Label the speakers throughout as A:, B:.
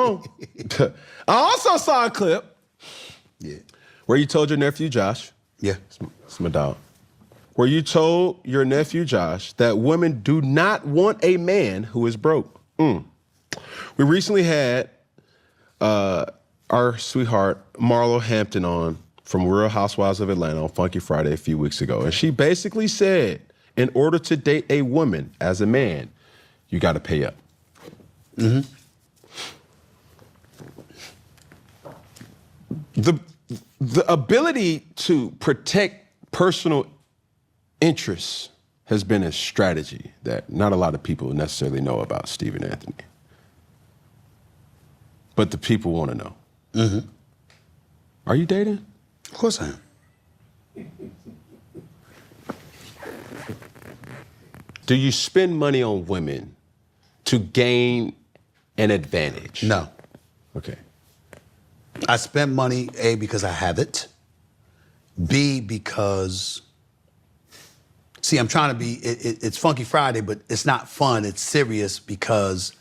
A: on. I also saw a clip where you told your nephew Josh.
B: Yeah.
A: It's my dog. Where you told your nephew Josh that women do not want a man who is broke. We recently had our sweetheart Marlo Hampton on from Real Housewives of Atlanta on Funky Friday a few weeks ago. And she basically said, in order to date a woman as a man, you got to pay up. The ability to protect personal interests has been a strategy that not a lot of people necessarily know about Stephen Anthony. But the people want to know. Are you dating?
B: Of course I am.
A: Do you spend money on women to gain an advantage?
B: No.
A: Okay.
B: I spend money, A, because I have it. B, because, see, I'm trying to be, it's Funky Friday, but it's not fun, it's serious because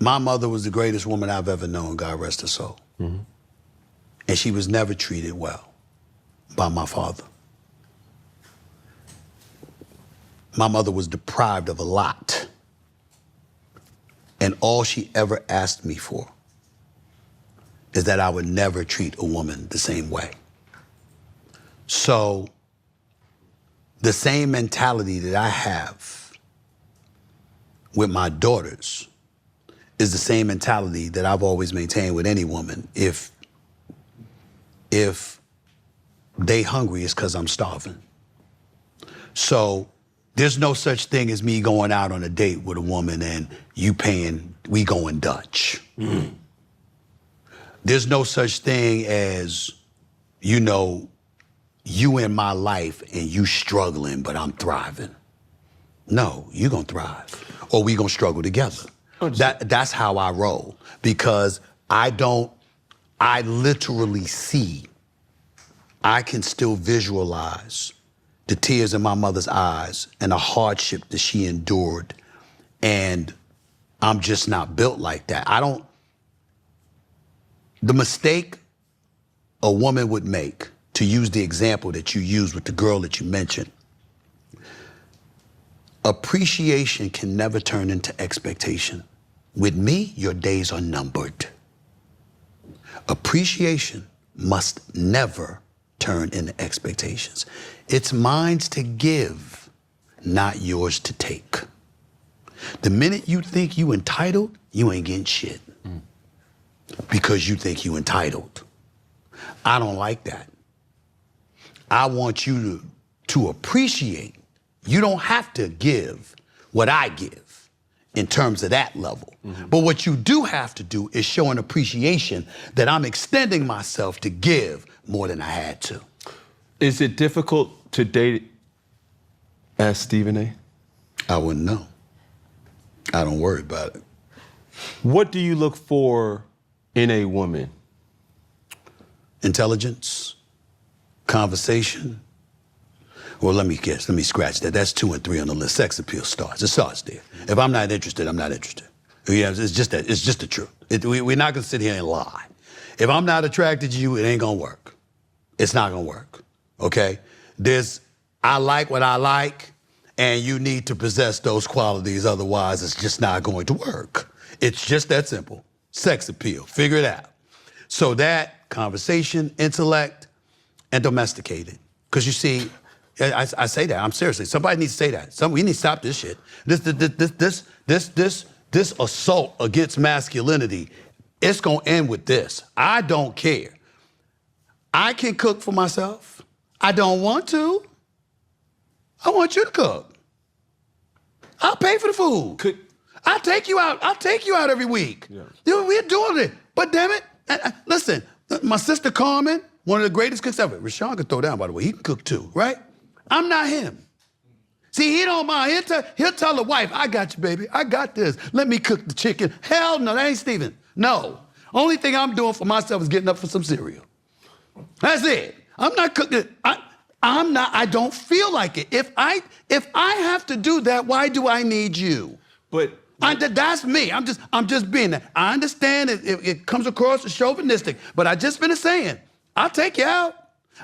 B: my mother was the greatest woman I've ever known, God rest her soul. And she was never treated well by my father. My mother was deprived of a lot. And all she ever asked me for is that I would never treat a woman the same way. So the same mentality that I have with my daughters is the same mentality that I've always maintained with any woman. If they hungry, it's because I'm starving. So there's no such thing as me going out on a date with a woman and you paying, we going Dutch. There's no such thing as, you know, you in my life and you struggling, but I'm thriving. No, you gonna thrive, or we gonna struggle together. That's how I roll, because I literally see, I can still visualize the tears in my mother's eyes and the hardship that she endured, and I'm just not built like that. The mistake a woman would make, to use the example that you used with the girl that you mentioned, appreciation can never turn into expectation. With me, your days are numbered. Appreciation must never turn into expectations. It's mine to give, not yours to take. The minute you think you entitled, you ain't getting shit. Because you think you entitled. I don't like that. I want you to appreciate. You don't have to give what I give in terms of that level. But what you do have to do is show an appreciation that I'm extending myself to give more than I had to.
A: Is it difficult to date as Stephen A?
B: I wouldn't know. I don't worry about it.
A: What do you look for in a woman?
B: Intelligence, conversation. Well, let me scratch that. That's 2 and 3 on the list. Sex appeal starts. It starts there. If I'm not interested, I'm not interested. Yeah, it's just the truth. We're not gonna sit here and lie. If I'm not attracted to you, it ain't gonna work. It's not gonna work, okay? I like what I like, and you need to possess those qualities, otherwise it's just not going to work. It's just that simple. Sex appeal, figure it out. So that, conversation, intellect, and domesticated. Because you see, I say that, I'm seriously, somebody needs to say that. We need to stop this shit. This assault against masculinity, it's gonna end with this. I don't care. I can cook for myself. I don't want to. I want you to cook. I'll pay for the food. I'll take you out. I'll take you out every week. Yeah. We're doing it. But damn it, listen, my sister Carmen, one of the greatest cooks ever. Rashawn can throw down, by the way. He can cook too, right? I'm not him. See, he don't mind. He'll tell the wife, I got you, baby. I got this. Let me cook the chicken. Hell no, that ain't Stephen. No. Only thing I'm doing for myself is getting up for some cereal. That's it. I'm not cooking. I don't feel like it. If I have to do that, why do I need you?
A: But
B: That's me. I'm just being that. I understand it comes across as chauvinistic, but I just finished saying, I'll take you out.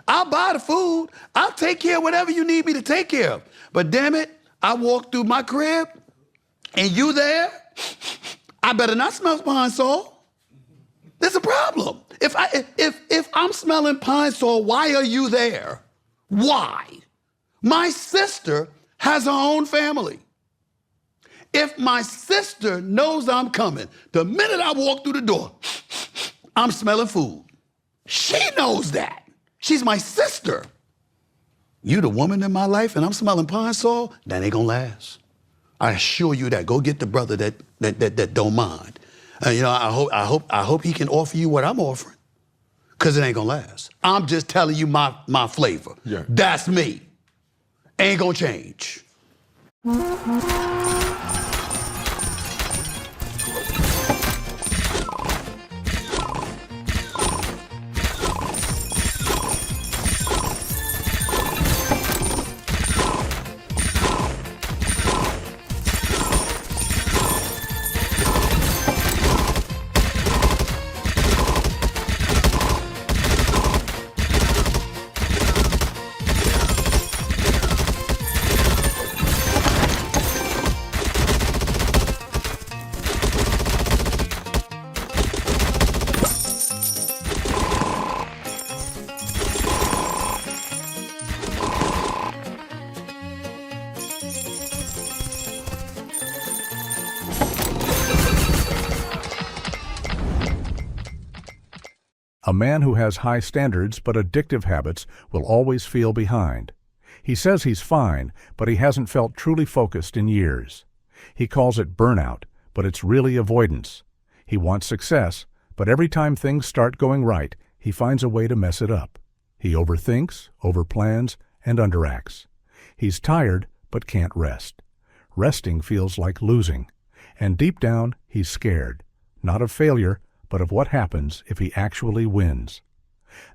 B: I'll buy the food. I'll take care of whatever you need me to take care of. But damn it, I walk through my crib and you there, I better not smell pine sol. There's a problem. If I'm smelling pine sol, why are you there? Why? My sister has her own family. If my sister knows I'm coming, the minute I walk through the door, I'm smelling food. She knows that. She's my sister. You the woman in my life and I'm smelling pine sol, that ain't gonna last. I assure you that. Go get the brother that don't mind. I hope he can offer you what I'm offering, because it ain't gonna last. I'm just telling you my flavor.
A: Yeah.
B: That's me. Ain't gonna change.
C: A man who has high standards but addictive habits will always feel behind. He says he's fine, but he hasn't felt truly focused in years. He calls it burnout, but it's really avoidance. He wants success, but every time things start going right, he finds a way to mess it up. He overthinks, overplans, and underacts. He's tired, but can't rest. Resting feels like losing. And deep down, he's scared, not of failure, but of what happens if he actually wins.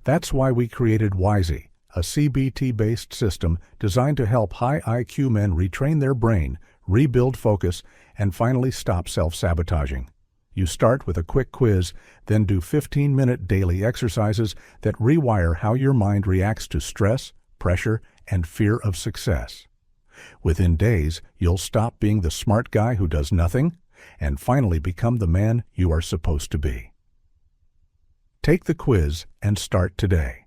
C: That's why we created Wisey, a CBT-based system designed to help high IQ men retrain their brain, rebuild focus, and finally stop self-sabotaging. You start with a quick quiz, then do 15-minute daily exercises that rewire how your mind reacts to stress, pressure, and fear of success. Within days, you'll stop being the smart guy who does nothing and finally become the man you are supposed to be. Take the quiz and start today.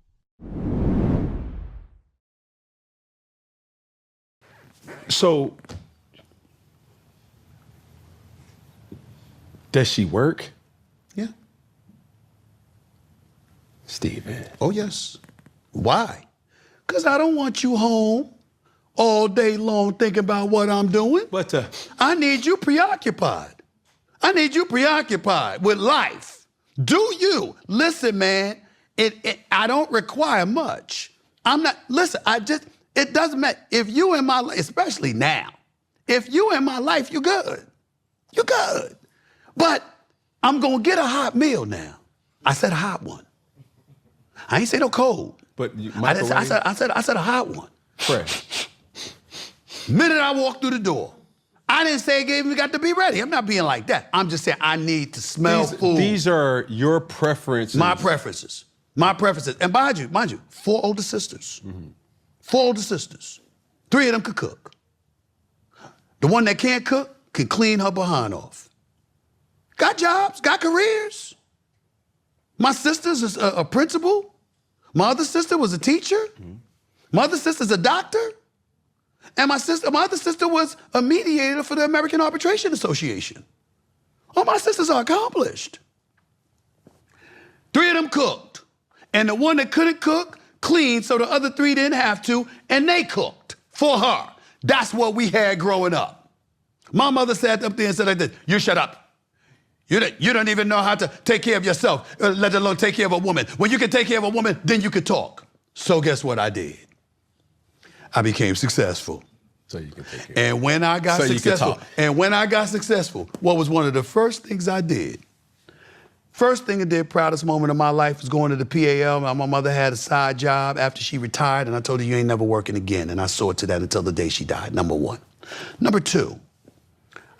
A: So, does she work?
B: Yeah.
A: Steven.
B: Oh, yes. Why? Because I don't want you home all day long thinking about what I'm doing.
A: But
B: I need you preoccupied. I need you preoccupied with life. Do you? Listen, man, I don't require much. It doesn't matter. If you in my life, especially now, if you in my life, you're good. You're good. But I'm going to get a hot meal now. I said a hot one. I ain't say no cold.
A: But
B: I said a hot one.
A: Fresh.
B: Minute I walked through the door, I didn't say it even got to be ready. I'm not being like that. I'm just saying I need to smell food.
A: These are your preferences.
B: My preferences. My preferences. And mind you, 4 older sisters. Mm-hmm. 4 older sisters. 3 of them could cook. The one that can't cook can clean her behind off. Got jobs, got careers. My sister's is a principal. My other sister was a teacher. Mm-hmm. My other sister's a doctor. And my other sister was a mediator for the American Arbitration Association. All my sisters are accomplished. 3 of them cooked. And the one that couldn't cook cleaned so the other 3 didn't have to, and they cooked for her. That's what we had growing up. My mother sat up there and said like this, you shut up. You don't even know how to take care of yourself, let alone take care of a woman. When you can take care of a woman, then you can talk. So guess what I did? I became successful.
A: So you can take care.
B: And when I got successful, what was one of the first things I did? First thing I did, proudest moment of my life, was going to the PAL. My mother had a side job after she retired, and I told her, you ain't never working again. And I saw to that until the day she died, number 1. Number 2,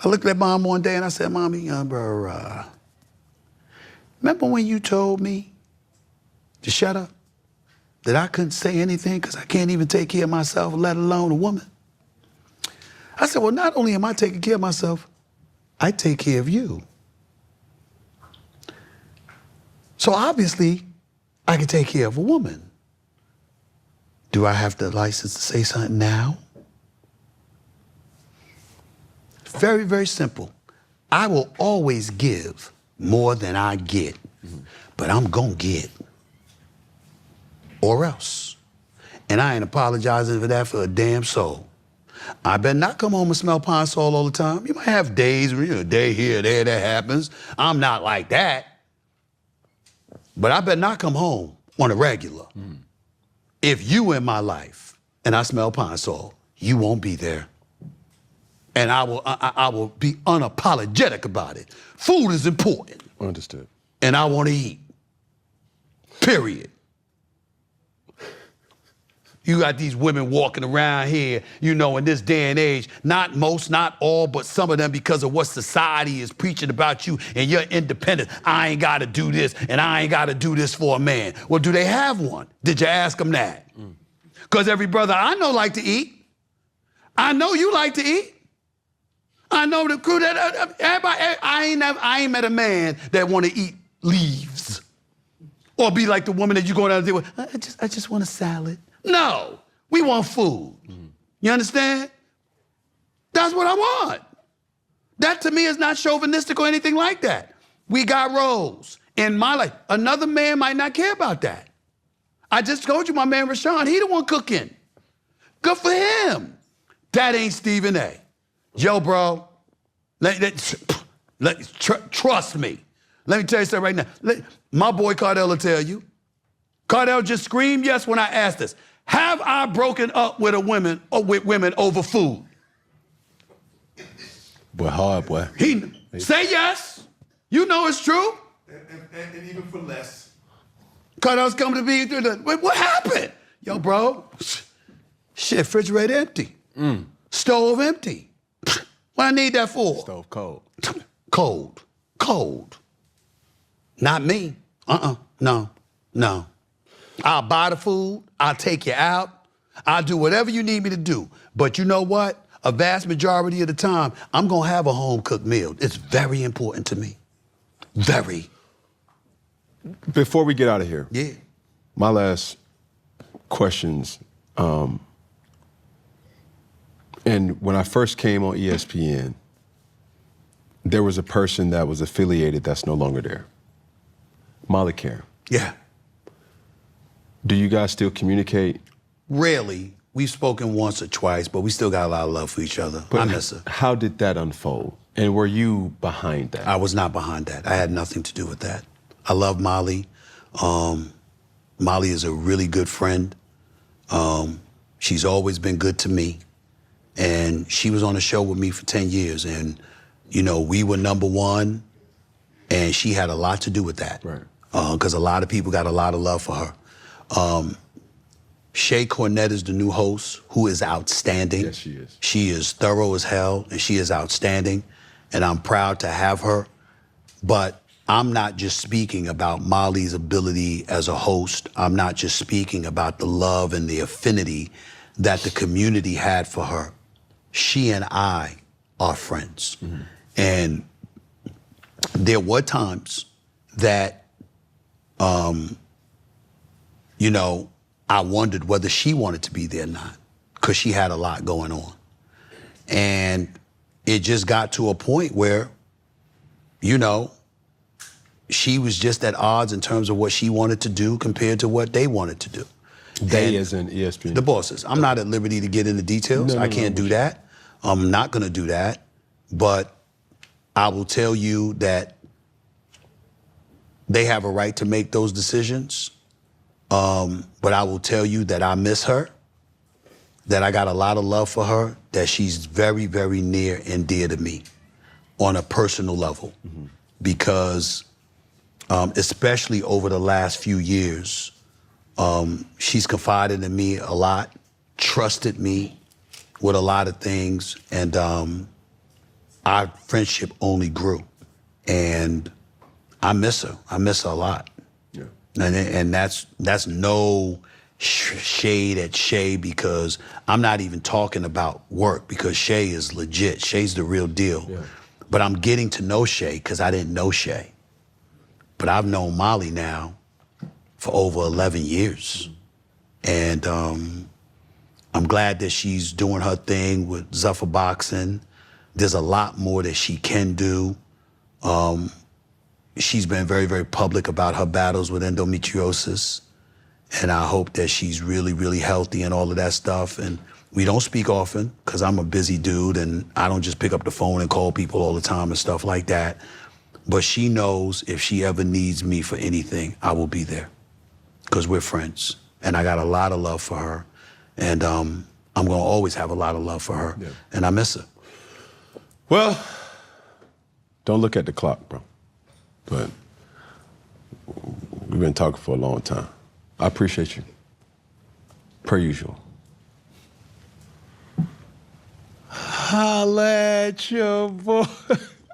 B: I looked at Mom one day and I said, Mommy, remember when you told me to shut up? That I couldn't say anything because I can't even take care of myself, let alone a woman? I said, well, not only am I taking care of myself, I take care of you. So obviously, I can take care of a woman. Do I have the license to say something now? Very, very simple. I will always give more than I get, but I'm gonna get. Or else. And I ain't apologizing for that for a damn soul. I better not come home and smell pine sol all the time. You might have days where, a day here, there, that happens. I'm not like that. But I better not come home on a regular. If you in my life and I smell pine sol, you won't be there. And I will be unapologetic about it. Food is important.
A: Understood.
B: And I want to eat. Period. You got these women walking around here, in this day and age, not most, not all, but some of them because of what society is preaching about you and you're independent. I ain't got to do this and I ain't got to do this for a man. Well, do they have one? Did you ask them that? Because every brother I know like to eat. I know you like to eat. I know the crew that everybody, I ain't met a man that want to eat leaves or be like the woman that you go down there with. I just want a salad. No, we want food. You understand? That's what I want. That to me is not chauvinistic or anything like that. We got roles in my life. Another man might not care about that. I just told you my man Rashawn, he the one cooking. Good for him. That ain't Stephen A. Yo, bro, trust me. Let me tell you something right now. My boy Cardell will tell you. Cardell just screamed yes when I asked this. Have I broken up with women over food?
A: Boy, hard, boy.
B: Say yes. You know it's true.
A: And even for less.
B: Cardell's coming to be through what happened? Yo, bro, shit, refrigerator empty. Stove empty. What I need that for?
A: Stove cold.
B: Cold. Not me. No. I'll buy the food. I'll take you out. I'll do whatever you need me to do. But you know what? A vast majority of the time, I'm going to have a home-cooked meal. It's very important to me. Very.
A: Before we get out of here,
B: Yeah.
A: my last questions. And when I first came on ESPN, there was a person that was affiliated that's no longer there. Molly Karen.
B: Yeah.
A: Do you guys still communicate?
B: Rarely. We've spoken once or twice, but we still got a lot of love for each other. I miss her.
A: How did that unfold? And were you behind that?
B: I was not behind that. I had nothing to do with that. I love Molly. Molly is a really good friend. She's always been good to me. And she was on the show with me for 10 years. And, we were number one. And she had a lot to do with that.
A: Right.
B: Because a lot of people got a lot of love for her. Shay Cornett is the new host, who is outstanding.
A: Yes, she is.
B: She is thorough as hell, and she is outstanding. And I'm proud to have her. But I'm not just speaking about Molly's ability as a host. I'm not just speaking about the love and the affinity that the community had for her. She and I are friends. And there were times that, I wondered whether she wanted to be there or not, because she had a lot going on. And it just got to a point where, she was just at odds in terms of what she wanted to do compared to what they wanted to do.
A: They as in ESPN?
B: The bosses. I'm not at liberty to get into details. I can't do that. I'm not going to do that. But I will tell you that they have a right to make those decisions. But I will tell you that I miss her, that I got a lot of love for her, that she's very, very near and dear to me on a personal level. Because especially over the last few years, she's confided in me a lot, trusted me with a lot of things, and our friendship only grew. And I miss her. I miss her a lot.
A: Yeah.
B: And that's no shade at Shay, because I'm not even talking about work, because Shay is legit. Shay's the real deal.
A: Yeah.
B: But I'm getting to know Shay because I didn't know Shay. But I've known Molly now for over 11 years. And I'm glad that she's doing her thing with Zuffer Boxing. There's a lot more that she can do. She's been very, very public about her battles with endometriosis. And I hope that she's really, really healthy and all of that stuff. And we don't speak often because I'm a busy dude and I don't just pick up the phone and call people all the time and stuff like that. But she knows if she ever needs me for anything, I will be there because we're friends. And I got a lot of love for her. And I'm going to always have a lot of love for her. Yeah. And I miss her.
A: Well, don't look at the clock, bro. But we've been talking for a long time. I appreciate you. Per usual. Holla at your boy.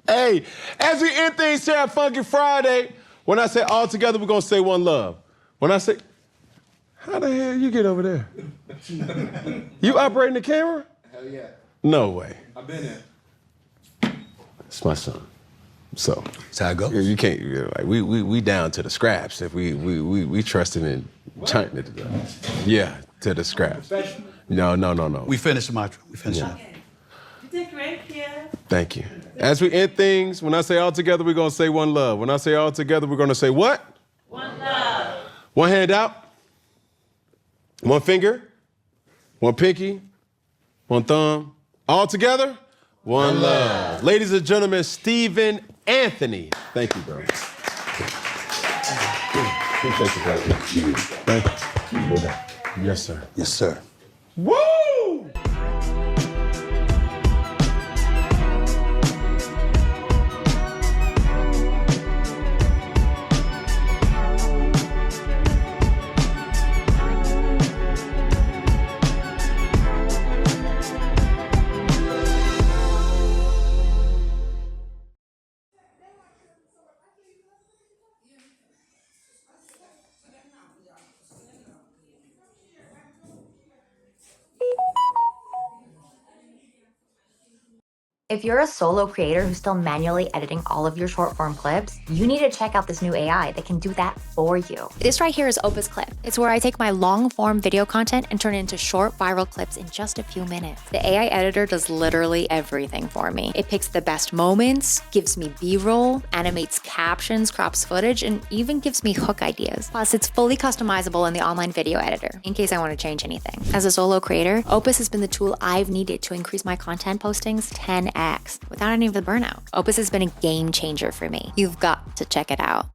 A: Hey, as we end things here at Funky Friday, when I say all together, we're going to say one love. When I say, how the hell you get over there? You operating the camera?
D: Hell yeah.
A: No way.
D: I've been there.
A: It's my son. So
B: That's how it goes.
A: you can't, like, we down to the scraps if we trusting in China. Yeah, to the scraps. No.
B: We finished, Matra. We finished.
A: Yeah.
E: You did great, Kia.
A: Thank you. As we end things, when I say all together, we're going to say one love. When I say all together, we're going to say what?
E: One love.
A: One hand out. One finger. One pinky. One thumb. All together, one love. Ladies and gentlemen, Stephen Anthony. Thank you, bro. Thank you. Yes, sir.
B: Yes, sir.
A: Woo!
F: If you're a solo creator who's still manually editing all of your short form clips, you need to check out this new AI that can do that for you.
G: This right here is Opus Clip. It's where I take my long form video content and turn it into short viral clips in just a few minutes. The AI editor does literally everything for me. It picks the best moments, gives me B-roll, animates captions, crops footage, and even gives me hook ideas. Plus, it's fully customizable in the online video editor, in case I want to change anything. As a solo creator, Opus has been the tool I've needed to increase my content postings 10x without any of the burnout. Opus has been a game changer for me. You've got to check it out.